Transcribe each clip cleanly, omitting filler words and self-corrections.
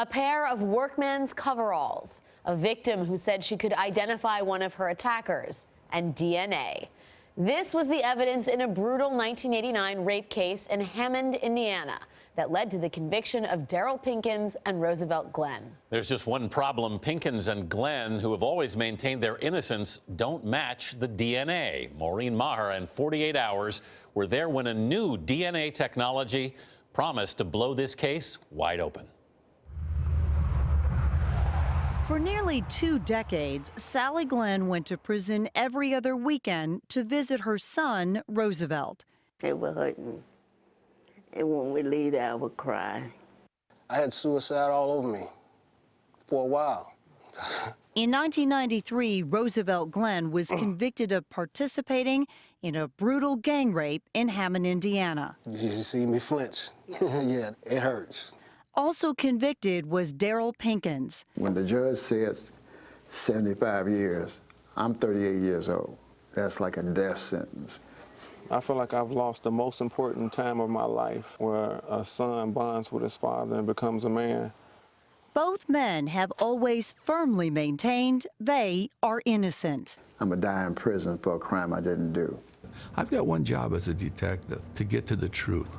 A pair of workman's coveralls, a victim who said she could identify one of her attackers, and DNA. This was the evidence in a brutal 1989 rape case in Hammond, Indiana, that led to the conviction of Darryl Pinkins and Roosevelt Glenn. There's just one problem. Pinkins and Glenn, who have always maintained their innocence, don't match the DNA. Maureen Maher and 48 Hours were there when a new DNA technology promised to blow this case wide open. For nearly 2 decades, Sally Glenn went to prison every other weekend to visit her son, Roosevelt. It would hurt me. And when we leave there, I would cry. I had suicide all over me for a while. In 1993, Roosevelt Glenn was convicted of participating in a brutal gang rape in Hammond, Indiana. You see me flinch. Yeah, it hurts. Also convicted was Darryl Pinkins. When the judge said 75 years, I'm 38 years old. That's like a death sentence. I feel like I've lost the most important time of my life, where a son bonds with his father and becomes a man. Both men have always firmly maintained they are innocent. I'm gonna die in prison for a crime I didn't do. I've got one job as a detective, to get to the truth.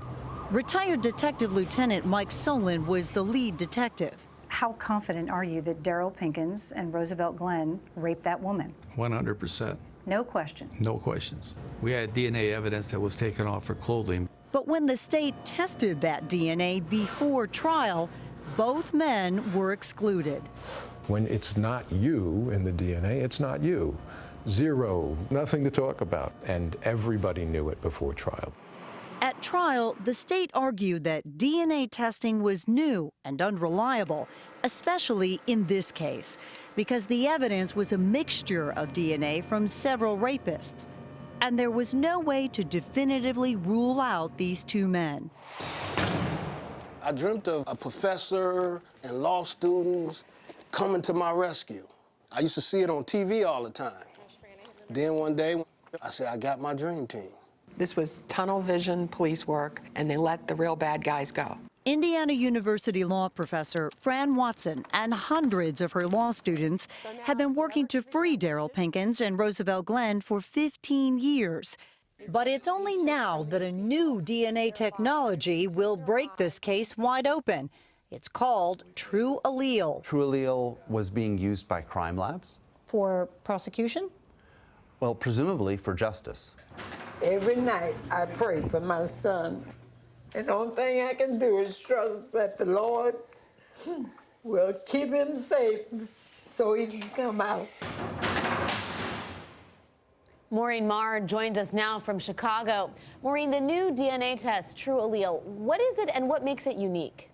Retired Detective Lieutenant Mike Solon was the lead detective. How confident are you that Darryl Pinkins and Roosevelt Glenn raped that woman? 100%. No question. No questions. We had DNA evidence that was taken off her clothing. But when the state tested that DNA before trial, both men were excluded. When it's not you in the DNA, it's not you. Zero, nothing to talk about. And everybody knew it before trial. At trial, the state argued that DNA testing was new and unreliable, especially in this case, because the evidence was a mixture of DNA from several rapists, and there was no way to definitively rule out these two men. I dreamt of a professor and law students coming to my rescue. I used to see it on TV all the time. Then one day, I said, I got my dream team. This was tunnel vision police work, and they let the real bad guys go. Indiana University law professor Fran Watson and hundreds of her law students have been working to free Darryl Pinkins and Roosevelt Glenn for 15 years. But it's only now that a new DNA technology will break this case wide open. It's called True Allele. True Allele was being used by crime labs. For prosecution? Well, presumably for justice. Every night I pray for my son. And the only thing I can do is trust that the Lord will keep him safe so he can come out. Maureen Maher joins us now from Chicago. Maureen, the new DNA test, True Allele, what is it and what makes it unique?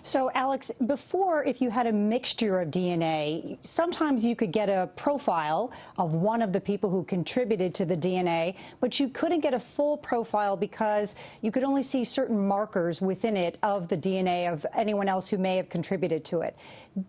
So, Alex, before, if you had a mixture of DNA, sometimes you could get a profile of one of the people who contributed to the DNA, but you couldn't get a full profile because you could only see certain markers within it of the DNA of anyone else who may have contributed to it.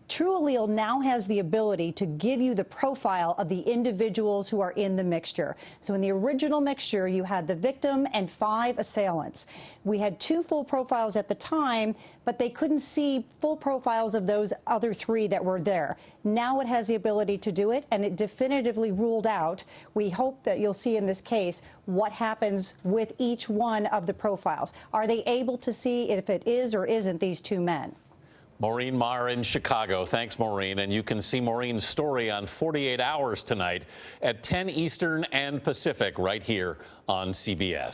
True Allele now has the ability to give you the profile of the individuals who are in the mixture. So in the original mixture, you had the victim and 5 assailants. We had 2 full profiles at the time, but they couldn't see full profiles of those other 3 that were there. Now it has the ability to do it, and it definitively ruled out. We hope that you'll see in this case what happens with each one of the profiles. Are they able to see if it is or isn't these 2 men? Maureen Maher in Chicago. Thanks, Maureen. And you can see Maureen's story on 48 Hours tonight at 10 Eastern and Pacific right here on CBS.